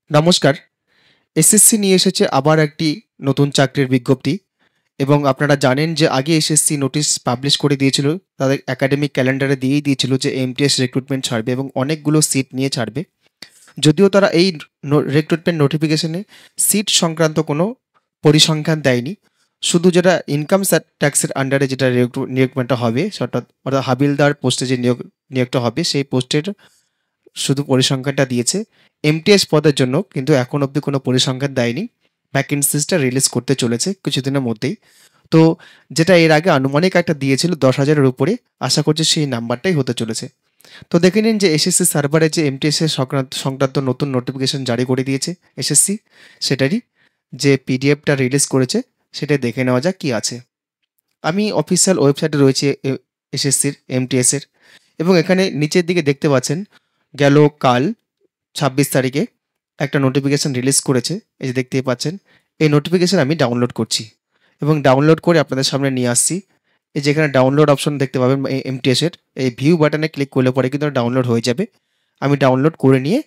নমস্কার। এসএসসি নিয়ে এসেছে আবার একটি নতুন চাকরির বিজ্ঞপ্তি এবং আপনারা জানেন যে আগে এসএসসি নোটিশ পাবলিশ করে দিয়েছিল। তাদের একাডেমিক ক্যালেন্ডারে দিয়েই দিয়েছিল যে এমটিএস রিক্রুটমেন্ট ছাড়বে এবং অনেকগুলো সিট নিয়ে ছাড়বে। যদিও তারা এই রিক্রুটমেন্ট নোটিফিকেশনে সিট সংক্রান্ত কোনো পরিসংখ্যান দেয়নি। শুধু যেটা ইনকাম ট্যাক্সের আন্ডারে যেটা নিয়োগটা হবে অর্থাৎ হাবিলদার পোস্টে যে নিয়োগটা হবে সেই পোস্টের শুধু পরিসংখ্যানটা দিয়েছে। এমটিএস পদের জন্য কিন্তু এখন অবধি কোনো পরিসংখ্যান দেয়নি। ভ্যাকেন্সিসটা রিলিজ করতে চলেছে কিছুদিনের মধ্যেই। তো যেটা এর আগে আনুমানিক একটা দিয়েছিল 10,000-এর উপরে, আশা করছি সেই নাম্বারটাই হতে চলেছে। তো দেখে নিন যে এসএসসি সার্ভারে যে এমটিএস এর সংক্রান্ত নতুন নোটিফিকেশন জারি করে দিয়েছে এসএসসি, সেটারই যে পিডিএফটা রিলিজ করেছে সেটা দেখে নেওয়া যাক কি আছে। আমি অফিসিয়াল ওয়েবসাইটে রয়েছে এসএসসির এমটিএস এর, এবং এখানে নিচের দিকে দেখতে পাচ্ছেন গেল কাল 26 তারিখে একটা নোটিফিকেশন রিলিজ করেছে। এই যে দেখতেই পাচ্ছেন, এই নোটিফিকেশন আমি ডাউনলোড করছি এবং ডাউনলোড করে আপনাদের সামনে নিয়ে আসছি। এই যে এখানে ডাউনলোড অপশন দেখতে পাবেন এমটিএস এর, এই ভিউ বাটনে ক্লিক করলে পরে কিন্তু ডাউনলোড হয়ে যাবে। আমি ডাউনলোড করে নিয়ে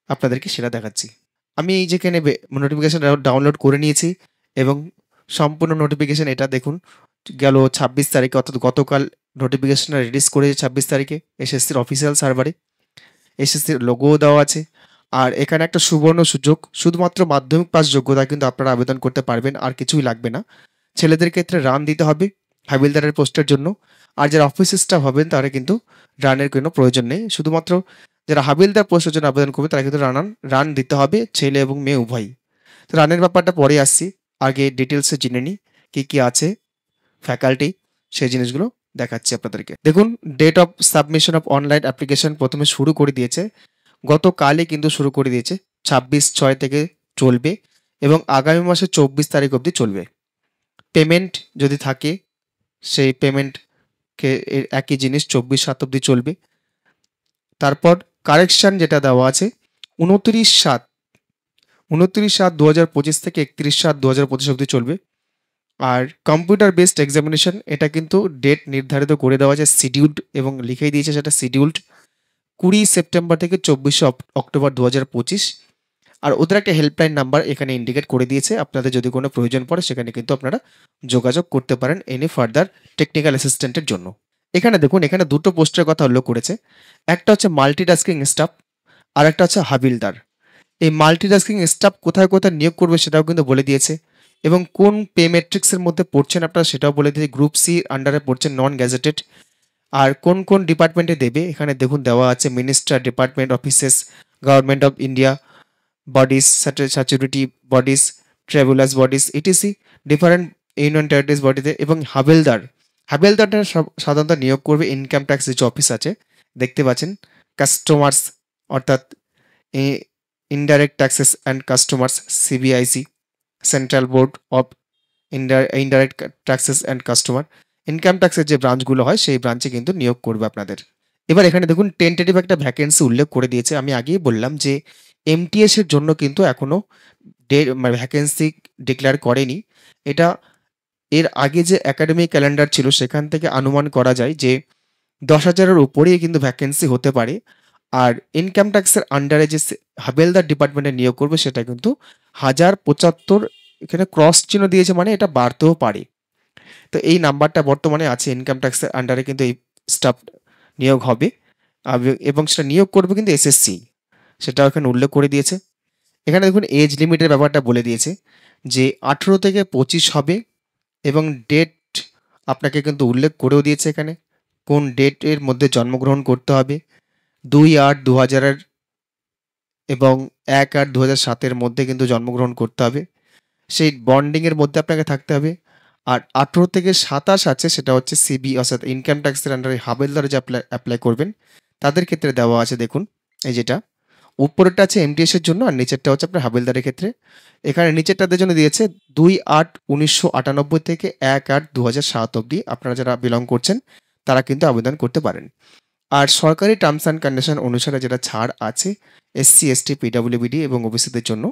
আপনাদেরকে সেটা দেখাচ্ছি। আমি এই যেখানে নোটিফিকেশন ডাউনলোড করে নিয়েছি এবং সম্পূর্ণ নোটিফিকেশন এটা দেখুন। গেল 26 তারিখে অর্থাৎ গতকাল নোটিফিকেশনটা রিলিজ করেছে 26 তারিখে এসএসসির অফিসিয়াল সার্ভারে। এসএসসির লোগোও দেওয়া আছে। আর এখানে একটা সুবর্ণ সুযোগ, শুধুমাত্র মাধ্যমিক পাস যোগ্যতা কিন্তু আপনারা আবেদন করতে পারবেন, আর কিছুই লাগবে না। ছেলেদের ক্ষেত্রে রান দিতে হবে হাবিলদারের পোস্টের জন্য, আর যারা অফিস স্টাফ হবেন তারা কিন্তু রানের কোনো প্রয়োজন নেই। শুধুমাত্র যারা হাবিলদার পোস্টের জন্য আবেদন করবে তারা কিন্তু রান দিতে হবে, ছেলে এবং মেয়ে উভয়ই। তো রানের ব্যাপারটা পরে আসছি, আগে ডিটেলসে জেনে নিই কী কী আছে ফ্যাকাল্টি, সেই জিনিসগুলো দেখাচ্ছি আপনাদেরকে। দেখুন, date of submission of online application প্রথমে শুরু করে দিয়েছে, গতকালই কিন্তু শুরু করে দিয়েছে। 26/6 থেকে চলবে এবং আগামী মাসের 24 তারিখ অবধি চলবে। পেমেন্ট যদি থাকে সেই পেমেন্টকে একই জিনিস 24/7 অবধি চলবে। তারপর কারেকশান যেটা দেওয়া আছে 29/7/2025 থেকে 31/7/2025 অবধি চলবে। আর কম্পিউটার বেসড এক্সামিনেশন, এটা কিন্তু ডেট নির্ধারিত করে দেওয়া আছে শিডিউলড, এবং লিখেই দিয়েছে সেটা শিডিউলড 20 সেপ্টেম্বর থেকে 24 অক্টোবর 2025। আর ওদের একটা হেল্পলাইন নাম্বার এখানে ইন্ডিকেট করে দিয়েছে, আপনাদের যদি কোনো প্রয়োজন পড়ে সেখানে কিন্তু আপনারা যোগাযোগ করতে পারেন এনি ফার্দার টেকনিক্যাল অ্যাসিস্ট্যান্টের জন্য। এখানে দেখুন, এখানে দুটো পোস্টের কথা উল্লেখ করেছে। একটা হচ্ছে মাল্টিটাস্কিং স্টাফ, আর একটা হচ্ছে হাবিলদার। এই মাল্টিটাস্কিং স্টাফ কোথায় কোথায় নিয়োগ করবে সেটাও কিন্তু বলে দিয়েছে, এবং কোন পে ম্যাট্রিক্সের মধ্যে পড়ছেন আপনারা সেটাও বলে দিয়েছে। গ্রুপ সি আন্ডারে পড়ছেন, নন গ্যাজেটেড। আর কোন কোন ডিপার্টমেন্টে দেবে এখানে দেখুন দেওয়া আছে: minister, department offices, government of India bodies, statutory bodies, travellers bodies, etc, different union territories বডিতে। এবং হাবিলদারটা সাধারণত নিয়োগ করবে ইনকাম ট্যাক্স যে অফিস আছে দেখতে পাচ্ছেন, কাস্টমার্স অর্থাৎ indirect taxes and customers, CBIC, central board of indirect taxes and customer. Income ট্যাক্সের যে ব্রাঞ্চগুলো হয় সেই ব্রাঞ্চে কিন্তু নিয়োগ করবে আপনাদের। এবার এখানে দেখুন টেন্টেটিভ একটা ভ্যাকেন্সি উল্লেখ করে দিয়েছে। আমি আগেই বললাম যে এমটিএস এর জন্য কিন্তু এখনো ভ্যাকেন্সি ডিক্লেয়ার করেনি। এটা এর আগে যে একাডেমিক ক্যালেন্ডার ছিল সেখান থেকে অনুমান করা যায় যে 10,000-এর উপরেই কিন্তু ভ্যাকেন্সি হতে পারে। আর ইনকাম ট্যাক্সের আন্ডারে যে হাবিলদার ডিপার্টমেন্টে নিয়োগ করবে সেটা কিন্তু 1075, এখানে ক্রস চিহ্ন দিয়েছে মানে এটা বাড়তেও পারে। তো এই নাম্বারটা বর্তমানে আছে, ইনকাম ট্যাক্সের আন্ডারে কিন্তু এই স্টাফ নিয়োগ হবে, এবং সেটা নিয়োগ করবে কিন্তু এসএসসি, সেটাও এখানে উল্লেখ করে দিয়েছে। এখানে দেখুন এজ লিমিটের ব্যাপারটা বলে দিয়েছে যে 18 থেকে 25 হবে, এবং ডেট আপনাকে কিন্তু উল্লেখ করেও দিয়েছে এখানে কোন ডেটের মধ্যে জন্মগ্রহণ করতে হবে। 2/8/2000 এবং 1/8/2007 মধ্যে কিন্তু জন্মগ্রহণ করতে হবে, সেই বন্ডিংয়ের মধ্যে আপনাকে থাকতে হবে। আর 18 থেকে 27 আছে, সেটা হচ্ছে সিবি অর্থাৎ ইনকাম ট্যাক্সের আন্ডারে হাবিলদার যে অ্যাপ্লাই করবেন তাদের ক্ষেত্রে দেওয়া আছে। দেখুন এই যেটা উপরেরটা আছে এমটিএস এর জন্য, আর নিচেরটা হচ্ছে আপনার হাবিলদারের ক্ষেত্রে। এখানে নিচেরটাদের জন্য দিয়েছে 2/8/1998 থেকে 1/8/2007 অবধি আপনারা যারা বিলং করছেন তারা কিন্তু আবেদন করতে পারেন। আর সরকারি টার্মস অ্যান্ড কন্ডিশন অনুসারে যেটা ছাড় আছে এসসি, এসটি, পিডব্লিউবিডি এবং ওবিসিদের জন্য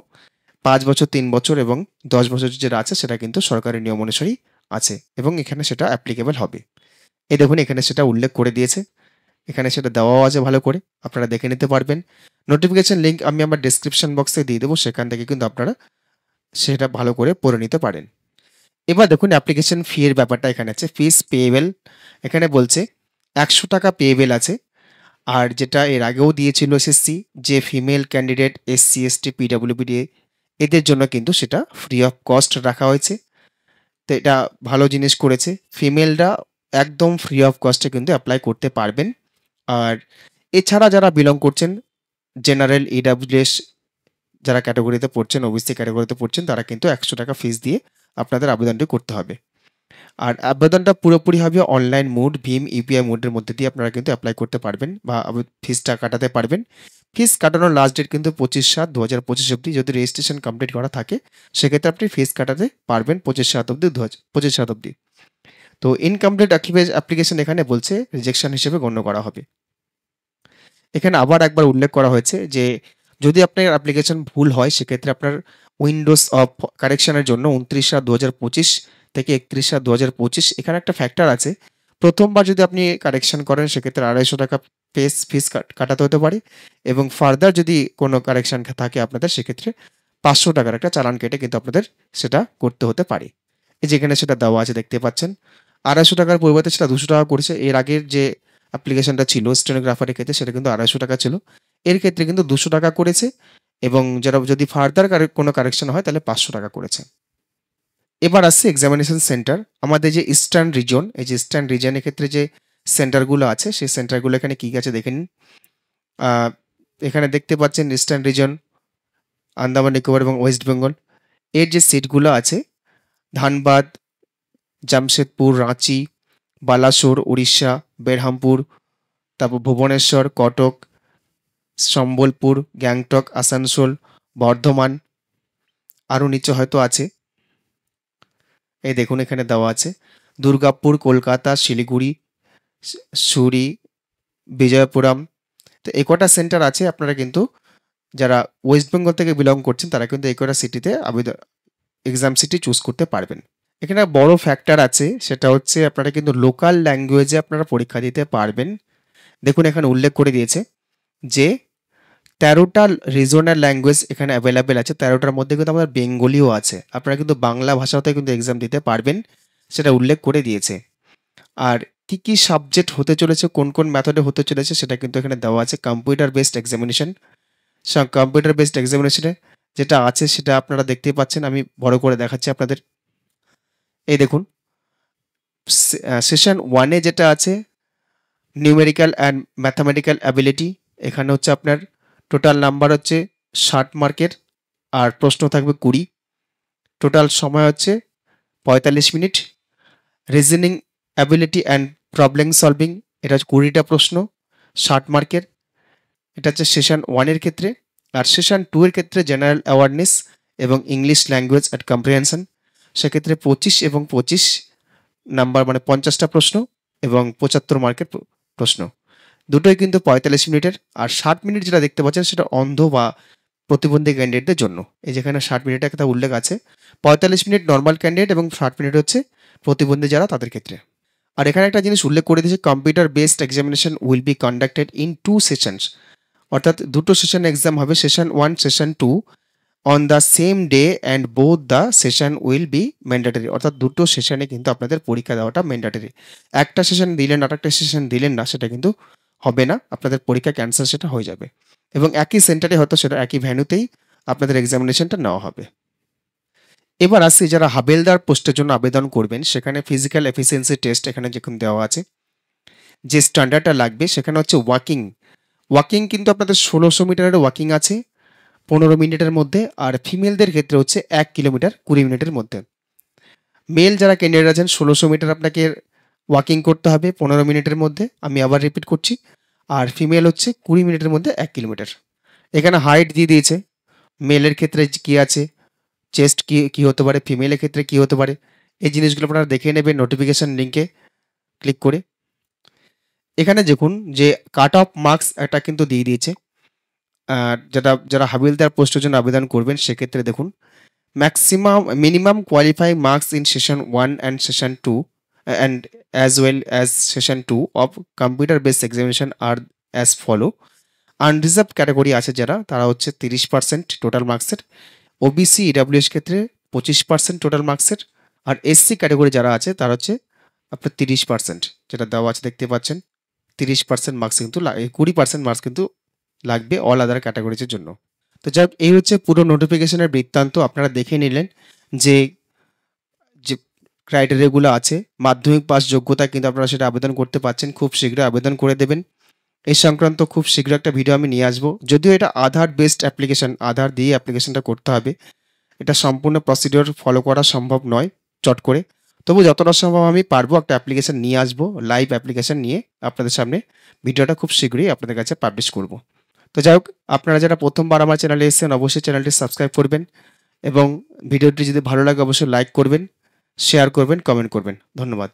5 বছর, 3 বছর এবং 10 বছর যেটা আছে সেটা কিন্তু সরকারি নিয়ম অনুসারেই আছে, এবং এখানে সেটা অ্যাপ্লিকেবল হবে। এই দেখুন এখানে সেটা উল্লেখ করে দিয়েছে। এখানে সেটা দেওয়াও আছে ভালো করে, আপনারা দেখে নিতে পারবেন। নোটিফিকেশন লিঙ্ক আমি আমার ডেসক্রিপশন বক্সে দিয়ে দেবো, সেখান থেকে কিন্তু আপনারা সেটা ভালো করে পড়ে নিতে পারেন। এবার দেখুন অ্যাপ্লিকেশন ফি এর ব্যাপারটা এখানে আছে, ফিস পেয়েবেল। এখানে বলছে 100 টাকা পেয়েবেল আছে। আর যেটা এর আগেও দিয়েছিল এসএসসি, যে female candidate SC ST PWD এদের জন্য কিন্তু সেটা ফ্রি অফ কস্ট রাখা হয়েছে। তো এটা ভালো জিনিস করেছে, ফিমেলরা একদম ফ্রি অফ কস্টে কিন্তু অ্যাপ্লাই করতে পারবেন। আর এছাড়া যারা বিলং করছেন জেনারেল ইডাব্লিউএস যারা ক্যাটাগরিতে পড়ছেন, ওবিসি ক্যাটাগরিতে পড়ছেন, তারা কিন্তু 100 টাকা ফিস দিয়ে আপনাদের আবেদনটি করতে হবে। আর আবেদনটা পুরোপুরি হবে অনলাইন মোড, ভীম ইউপিআই মোডের মধ্যে দিয়ে আপনারা কিন্তু অ্যাপ্লাই করতে পারবেন বা ফিসটা কাটাতে পারবেন। ফিস কাটানোর লাস্ট ডেট কিন্তু 25/7/2025 অবধি। যদি রেজিস্ট্রেশন কমপ্লিট করা থাকে সেক্ষেত্রে আপনি ফিস কাটাতে পারবেন 25/7 অবধি, 25/7 অবধি। তো ইনকমপ্লিট অ্যাপ্লিকেশন এখানে বলছে রিজেকশন হিসেবে গণ্য করা হবে। এখানে আবার একবার উল্লেখ করা হয়েছে যে যদি আপনার অ্যাপ্লিকেশন ভুল হয় সেক্ষেত্রে আপনার উইন্ডোজ অফ কারেকশনের জন্য 29/7/2025 থেকে 31/7/2025 এখানে একটা ফ্যাক্টর আছে। প্রথমবার যদি আপনি কারেকশন করেন সেক্ষেত্রে 250 টাকা ফিস কাটাতে হতে পারে, এবং ফার্দার যদি কোনো কারেকশন থাকে আপনাদের সেক্ষেত্রে 500 টাকার একটা চালান কেটে কিন্তু আপনাদের সেটা করতে হতে পারে। এই যেখানে সেটা দেওয়া আছে দেখতে পাচ্ছেন। 250 টাকার পরিবর্তে সেটা 200 টাকা করেছে। এর আগের যে অ্যাপ্লিকেশনটা ছিল স্টেনোগ্রাফারের ক্ষেত্রে সেটা কিন্তু 250 টাকা ছিল। এর ক্ষেত্রে কিন্তু 200 টাকা করেছে, এবং যারা যদি ফার্দার কোনো কারেকশন হয় তাহলে 500 টাকা করেছে। এবার আসছে এক্সামিনেশন সেন্টার। আমাদের যে ইস্টার্ন রিজন, এই যে ইস্টার্ন রিজনের ক্ষেত্রে যে সেন্টারগুলো আছে সেই সেন্টারগুলো এখানে কী আছে দেখে নিন। এখানে দেখতে পাচ্ছেন ইস্টার্ন রিজন, আন্দামান নিকোবর এবং ওয়েস্ট বেঙ্গল। এর যে সিটগুলো আছে ধানবাদ, জামশেদপুর, রাঁচি, বালাসোর উড়িষ্যা, বেরহামপুর, তারপর ভুবনেশ্বর, কটক, সম্বলপুর, গ্যাংটক, আসানসোল, বর্ধমান, আরও নিচে হয়তো আছে, এই দেখুন এখানে দেওয়া আছে দুর্গাপুর, কলকাতা, শিলিগুড়ি, সুরি, বিজয়পুরম। তো এই কটা সেন্টার আছে। আপনারা কিন্তু যারা ওয়েস্ট বেঙ্গল থেকে বিলং করছেন তারা কিন্তু এই কটা সিটিতে এক্সাম সিটি চুজ করতে পারবেন। এখানে বড় ফ্যাক্টর আছে, সেটা হচ্ছে আপনারা কিন্তু লোকাল ল্যাঙ্গুয়েজে আপনারা পরীক্ষা দিতে পারবেন। দেখুন এখানে উল্লেখ করে দিয়েছে যে 13টা রিজনাল ল্যাঙ্গুয়েজ এখানে অ্যাভেলেবেল আছে। 13টার মধ্যে কিন্তু আমাদের বেঙ্গলিও আছে। আপনারা কিন্তু বাংলা ভাষাতে কিন্তু এক্সাম দিতে পারবেন, সেটা উল্লেখ করে দিয়েছে। আর কি কি সাবজেক্ট হতে চলেছে, কোন কোন মেথডে হতে চলেছে সেটা কিন্তু এখানে দেওয়া আছে। Computer based examination, computer based এক্সামিনেশনে যেটা আছে সেটা আপনারা দেখতেই পাচ্ছেন, আমি বড় করে দেখাচ্ছি আপনাদের। এই দেখুন সেশন 1-এ যেটা আছে নিউমেরিক্যাল অ্যান্ড ম্যাথামেটিক্যাল অ্যাবিলিটি, এখানে হচ্ছে আপনার টোটাল নাম্বার হচ্ছে 60 মার্কের, আর প্রশ্ন থাকবে 20। টোটাল সময় হচ্ছে 45 minute. Reasoning ability and problem solving, এটা হচ্ছে 20টা প্রশ্ন, 60 মার্কের। এটা হচ্ছে সেশন 1-এর ক্ষেত্রে। আর সেশন 2 এর ক্ষেত্রে জেনারেল অ্যাওয়ারনেস এবং ইংলিশ ল্যাঙ্গুয়েজ অ্যান্ড কম্প্রিহেনশন, সেক্ষেত্রে 25 এবং 25 নাম্বার মানে 50টা প্রশ্ন এবং 75 মার্কের প্রশ্ন। দুটোই কিন্তু 45 মিনিটের। আর 60 মিনিট যেটা দেখতে পাচ্ছেন সেটা অন্ধ বা প্রতিবন্ধী ক্যান্ডিডেটদের জন্য। এই যেখানে 60 মিনিটের কথা উল্লেখ আছে, 45 মিনিট নর্মাল ক্যান্ডিডেট এবং 60 মিনিট হচ্ছে প্রতিবন্ধী যারা তাদের ক্ষেত্রে। আর এখানে একটা জিনিস উল্লেখ করে দিয়েছে, computer based examination will be conducted in 2 sessions, অর্থাৎ দুটো সেশন এক্সাম হবে, session 1 session 2 on the same day and both the session will be mandatory, অর্থাৎ দুটো সেশনে কিন্তু আপনাদের পরীক্ষা দেওয়াটা ম্যান্ডেটরি। একটা সেশন দিলেন আর একটা সেশন দিলেন না সেটা কিন্তু হবে না, আপনাদের পরীক্ষা ক্যান্সেল সেটা হয়ে যাবে। এবং একই সেন্টারে হয়তো সেটা একই ভ্যানুতেই আপনাদের এক্সামিনেশনটা নেওয়া হবে। এবার আসছি যারা হাবেলদার পোস্টের জন্য আবেদন করবেন, সেখানে ফিজিক্যাল এফিসিয়েন্সি টেস্ট এখানে যেখানে দেওয়া আছে, যে স্ট্যান্ডার্ডটা লাগবে সেখানে হচ্ছে ওয়াকিং কিন্তু আপনাদের 1600 মিটারের ওয়াকিং আছে 15 মিনিটের মধ্যে, আর ফিমেলদের ক্ষেত্রে হচ্ছে 1 কিলোমিটার 20 মিনিটের মধ্যে। মেল যারা ক্যান্ডিডেট আছেন 1600 মিটার আপনাকে ওয়াকিং করতে হবে 15 মিনিটের মধ্যে, আমি আবার রিপিট করছি। আর ফিমেল হচ্ছে 20 মিনিটের মধ্যে 1 কিলোমিটার। এখানে হাইট দিয়ে দিয়েছে, মেলের ক্ষেত্রে কী আছে, চেস্ট কী হতে পারে, ফিমেলের ক্ষেত্রে কী হতে পারে, এই জিনিসগুলো আপনারা দেখে নেবেন নোটিফিকেশান লিঙ্কে ক্লিক করে। এখানে দেখুন যে কাট অফ মার্কস একটা কিন্তু দিয়ে দিয়েছে। যারা হাবিলদার পোস্টের জন্য আবেদন করবেন সেক্ষেত্রে দেখুন minimum qualifying marks in session 1 and session 2 and as well as session 2 of computer based examination are as follow. Unreserved category আছে যারা, তারা হচ্ছে 30% টোটাল মার্কসের, ওবিসি ইডাব্লিউএস ক্ষেত্রে 25% টোটাল মার্কসের, আর এসসি ক্যাটাগরি যারা আছে তারা হচ্ছে আপনার 30%, যেটা দেওয়া আছে দেখতে পাচ্ছেন। 30% মার্কস কিন্তু 20% মার্কস কিন্তু লাগবে অল আদার ক্যাটাগরিজের জন্য। তো যাই হোক, এই হচ্ছে পুরো নোটিফিকেশনের বৃত্তান্ত। আপনারা দেখে নিলেন যে যে ক্রাইটেরিয়াগুলো আছে। মাধ্যমিক পাস যোগ্যতা কিন্তু আপনারা সেটা আবেদন করতে পারছেন, খুব শীঘ্রই আবেদন করে দেবেন। এই সংক্রান্ত খুব শীঘ্র একটা ভিডিও আমি নিয়ে আসবো। যদিও এটা আধার বেসড অ্যাপ্লিকেশন, আধার দিয়ে অ্যাপ্লিকেশনটা করতে হবে, এটা সম্পূর্ণ প্রসিডিওর ফলো করা সম্ভব নয় চট করে। তবু যতটা সম্ভব আমি পারবো একটা অ্যাপ্লিকেশন নিয়ে আসবো, লাইভ অ্যাপ্লিকেশন নিয়ে আপনাদের সামনে ভিডিওটা খুব শীঘ্রই আপনাদের কাছে পাবলিশ করব। তো যাই হোক, আপনারা যারা প্রথমবার আমার চ্যানেলে এসেছেন অবশ্যই চ্যানেলটি সাবস্ক্রাইব করবেন, এবং ভিডিওটি যদি ভালো লাগে অবশ্যই লাইক করবেন, শেয়ার করবেন, কমেন্ট করবেন। ধন্যবাদ।